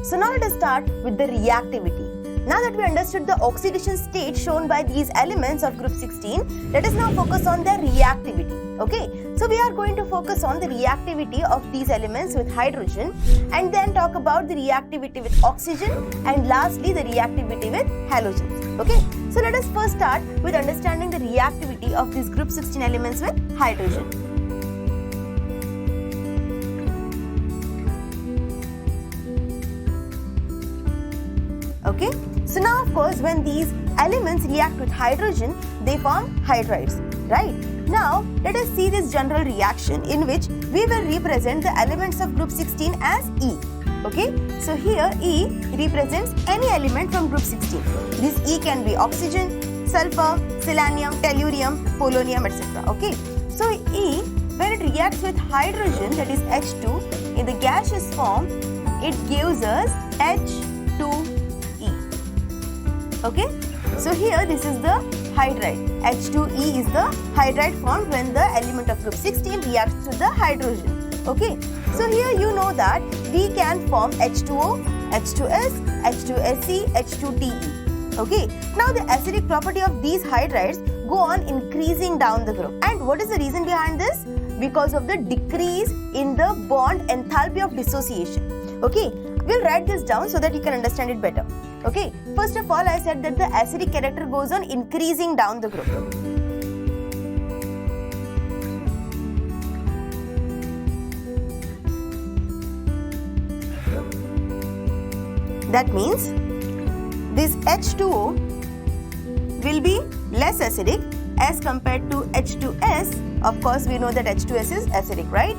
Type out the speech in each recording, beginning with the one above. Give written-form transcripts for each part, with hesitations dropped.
So now let us start with the reactivity. Now that we understood the oxidation state shown by these elements of group 16, let us now focus on their reactivity. Okay, so we are going to focus on the reactivity of these elements with hydrogen and then talk about the reactivity with oxygen and lastly the reactivity with halogens. Okay, so let us first start with understanding the reactivity of these group 16 elements with hydrogen. Okay, so now of course when these elements react with hydrogen, they form hydrides, right? Now let us see this general reaction in which we will represent the elements of group 16 as E. Okay, so here E represents any element from group 16. This E can be oxygen, sulfur, selenium, tellurium, polonium, etc. Okay, so E, when it reacts with hydrogen, that is H2, in the gaseous form, it gives us H2. Okay, so here this is the hydride. H2E is the hydride formed when the element of group 16 reacts with the hydrogen. Okay, so here you know that we can form H2O, H2S, H2SE, H2TE. Okay, now the acidic property of these hydrides go on increasing down the group. And what is the reason behind this? Because of the decrease in the bond enthalpy of dissociation. Okay, we'll write this down so that you can understand it better. Okay, first of all, I said that the acidic character goes on increasing down the group. That means this H2O will be less acidic as compared to H2S. Of course, we know that H2S is acidic, right?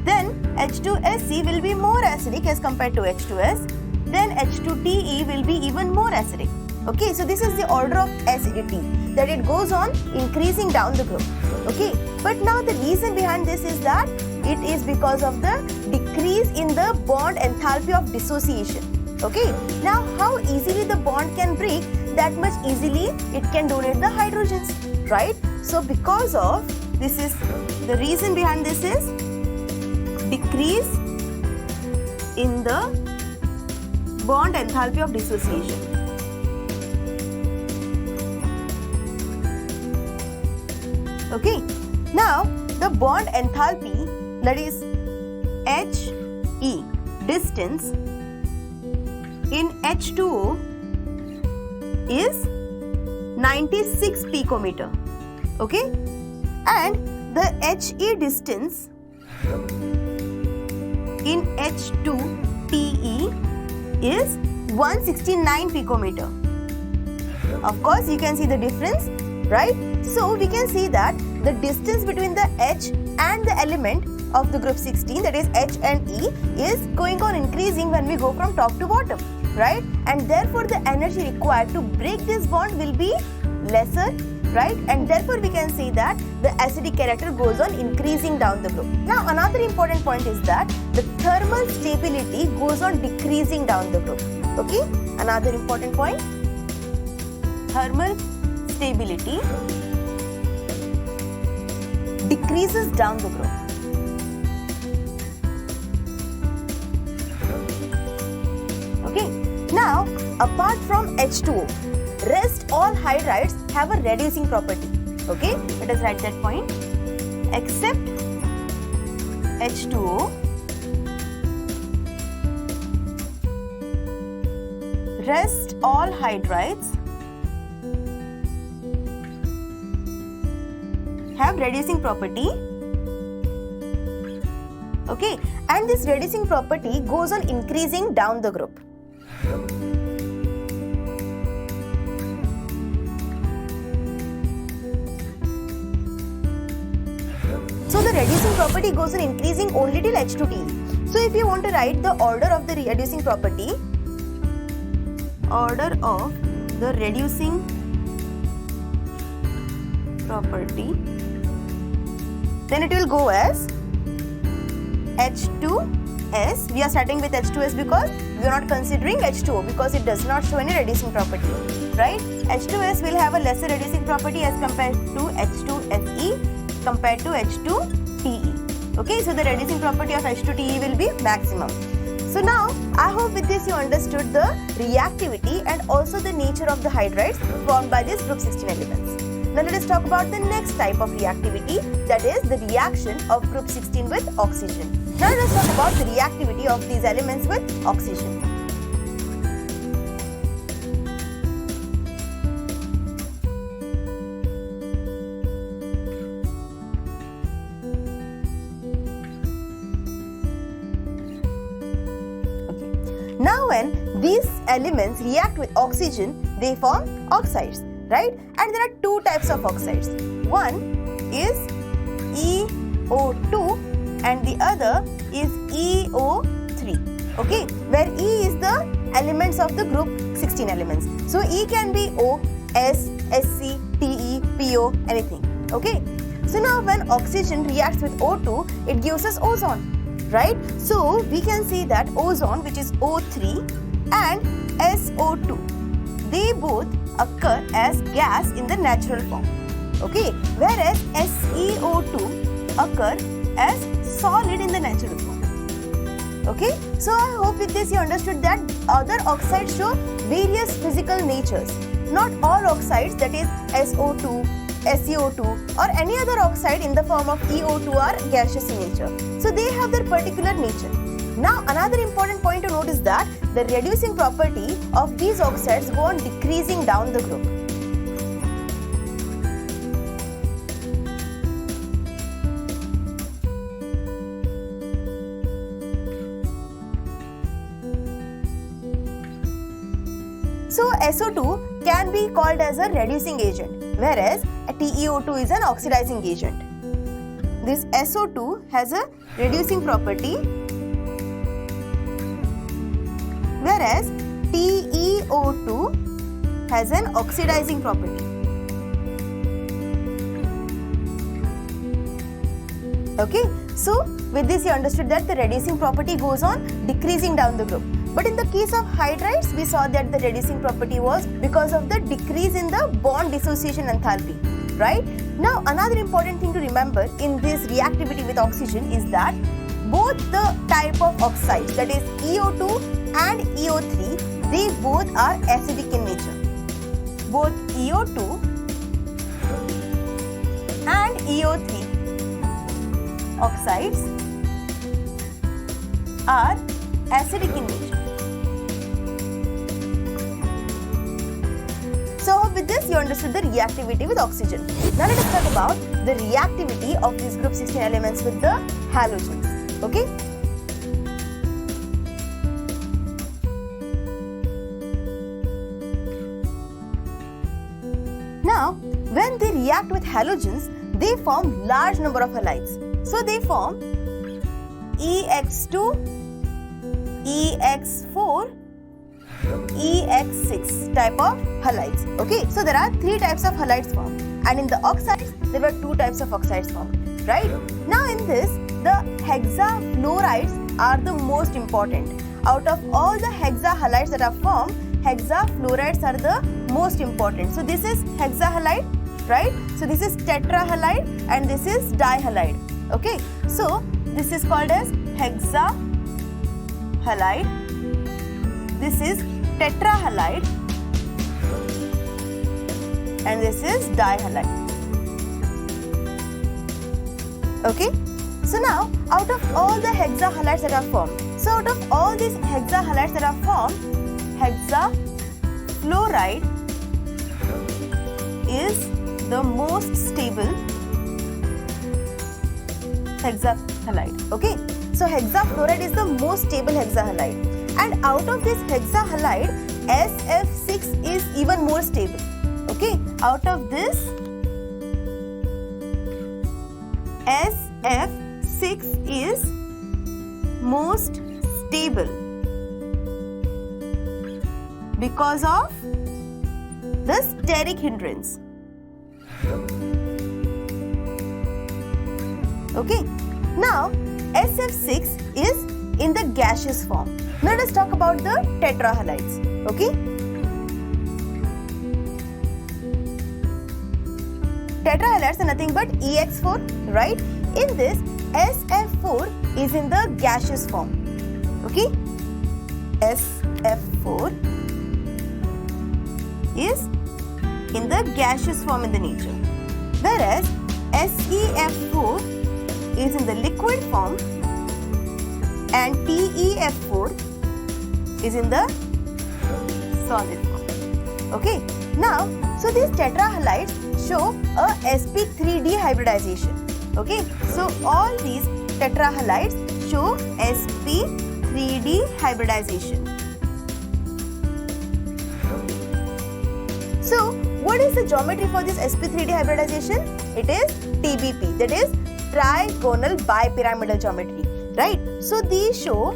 Then H2SC will be more acidic as compared to H2S. Then H2TE will be even more acidic. Okay, so this is the order of acidity, that it goes on increasing down the group. Okay, but now the reason behind this is that it is because of the decrease in the bond enthalpy of dissociation. Okay, now how easily the bond can break, that much easily it can donate the hydrogens, right? So because of this is the reason behind this is decrease in the bond enthalpy of dissociation. Okay, now the bond enthalpy, that is He, distance in H2O is 96 picometer. Okay, and the He distance in H2TE is 169 picometer. Of course, you can see the difference, right? So we can see that the distance between the H and the element of the group 16, that is H and E, is going on increasing when we go from top to bottom, right? And therefore the energy required to break this bond will be lesser, right? And therefore we can say that the acidic character goes on increasing down the group. Now another important point is that the thermal stability goes on decreasing down the group. Okay, another important point, thermal stability decreases down the group. Okay, now apart from H2O, rest all hydrides have a reducing property. Okay, let us write that point. Except H2O, rest all hydrides have reducing property. Okay, and this reducing property goes on increasing down the group. So the reducing property goes on increasing only till H2TE. So if you want to write the order of the reducing property, order of the reducing property, then it will go as H2S. We are starting with H2S because we are not considering H2O because it does not show any reducing property, right? H2S will have a lesser reducing property as compared to H2SE compared to H2TE. Okay, so the reducing property of H2TE will be maximum. So now, I hope with this you understood the reactivity and also the nature of the hydrides formed by these group 16 elements. Now let us talk about the next type of reactivity, that is the reaction of group 16 with oxygen. Now let us talk about the reactivity of these elements with oxygen. Now when these elements react with oxygen, they form oxides, right? And there are two types of oxides. One is EO2 and the other is EO3, okay? Where E is the elements of the group 16 elements. So E can be O, S, Sc, Te, Po, anything, okay? So now when oxygen reacts with O2, it gives us ozone. Right? So we can see that ozone, which is O3, and SO2, they both occur as gas in the natural form. Okay? Whereas SeO2 occur as solid in the natural form. Okay? So I hope with this you understood that other oxides show various physical natures. Not all oxides, that is SO2, SeO2 or any other oxide in the form of EO2 are gaseous in nature. So they have their particular nature. Now another important point to note is that the reducing property of these oxides go on decreasing down the group. So SO2 can be called as a reducing agent, whereas TeO2 is an oxidizing agent. This SO2 has a reducing property, whereas TeO2 has an oxidizing property. Okay, so with this you understood that the reducing property goes on decreasing down the group. But in the case of hydrides, we saw that the reducing property was because of the decrease in the bond dissociation enthalpy, right? Now, another important thing to remember in this reactivity with oxygen is that both the type of oxides, that is EO2 and EO3, they both are acidic in nature. Both EO2 and EO3 oxides are acidic in nature. So with this you understood the reactivity with oxygen. Now let us talk about the reactivity of these group 16 elements with the halogens. Okay? Now when they react with halogens, they form large number of halides. So they form EX2, EX4, EX6 type of halides. Okay, so there are three types of halides formed, and in the oxides there were two types of oxides formed, right? Now in this, the hexafluorides are the most important. Out of all the hexahalides that are formed, hexafluorides are the most important. So this is hexahalide, right? So this is tetrahalide and this is dihalide. Okay, so this is called as hexahalide. This is tetrahalide and this is dihalide. Okay, so now out of all the hexahalides that are formed, so out of all these hexahalides that are formed, hexafluoride is the most stable hexahalide. Okay, so hexafluoride is the most stable hexahalide. And out of this hexahalide, SF6 is even more stable. Okay, out of this, SF6 is most stable because of the steric hindrance. Okay, now SF6 is in the gaseous form. Now let us talk about the tetrahalides. Okay, tetrahalides are nothing but EX4, right? In this, SF4 is in the gaseous form. Okay, SF4 is in the gaseous form in the nature, whereas SeF4 is in the liquid form and TeF4 is in the solid form. Okay, now so these tetrahalides show a sp3d hybridization. Okay, so all these tetrahalides show sp3d hybridization. So what is the geometry for this sp3d hybridization? It is TBP, that is trigonal bipyramidal geometry, right? So these show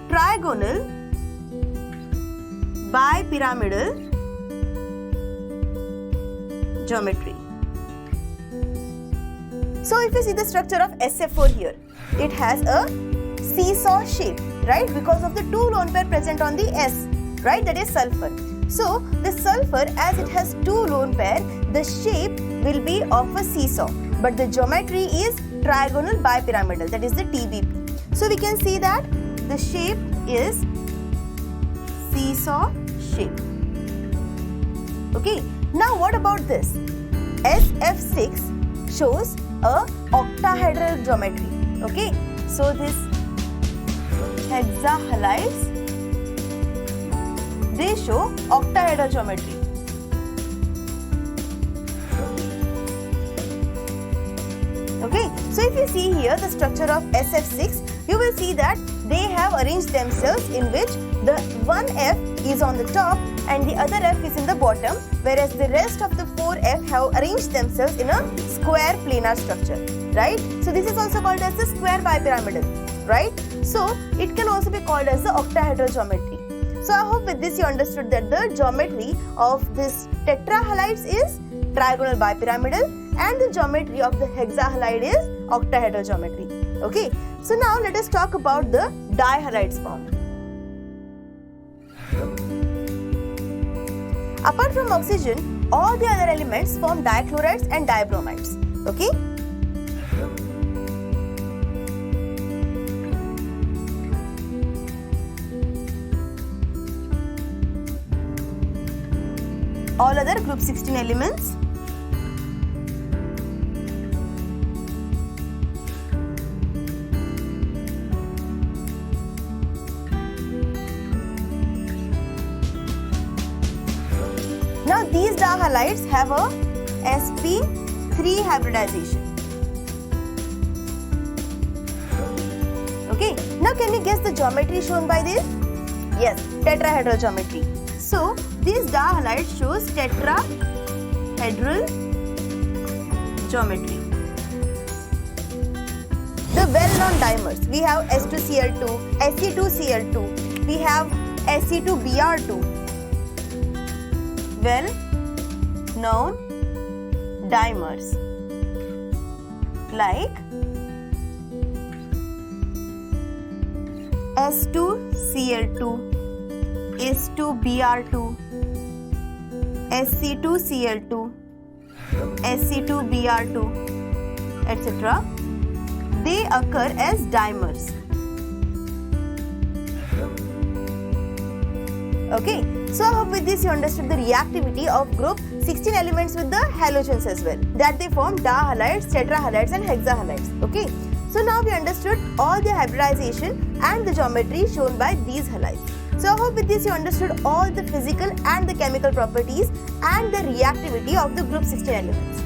trigonal bipyramidal geometry. So if you see the structure of SF4 here, it has a seesaw shape, right? Because of the two lone pair present on the S, right? That is sulfur. So the sulfur, as it has two lone pair, the shape will be of a seesaw, but the geometry is trigonal bipyramidal, that is the TBP. So we can see that the shape is seesaw shape. Okay, now what about this? SF6 shows a octahedral geometry. Okay, so this hexahalides, they show octahedral geometry. Okay, so if you see here the structure of SF6, you will see that they have arranged themselves in which the one F is on the top and the other F is in the bottom, whereas the rest of the 4 F have arranged themselves in a square planar structure, right? So this is also called as the square bipyramidal, right? So it can also be called as the octahedral geometry. So I hope with this you understood that the geometry of this tetrahalides is trigonal bipyramidal and the geometry of the hexahalide is octahedral geometry. Okay, so now let us talk about the dihalides form. Apart from oxygen, all the other elements form dichlorides and dibromides. Okay. All other group 16 elements Now these dihalides have a sp3 hybridization. Okay, now can you guess the geometry shown by this? Yes, tetrahedral geometry. So these dihalides shows tetrahedral geometry. The well-known dimers, we have S2Cl2, Se2Cl2, we have Se2Br2. Well-known dimers like S2Cl2, S2Br2, Se2Cl2, Se2Br2, etc. They occur as dimers. Okay, so I hope with this you understood the reactivity of group 16 elements with the halogens as well, that they form dihalides, tetrahalides and hexahalides. Okay, so now we understood all the hybridization and the geometry shown by these halides. So I hope with this you understood all the physical and the chemical properties and the reactivity of the group 16 elements.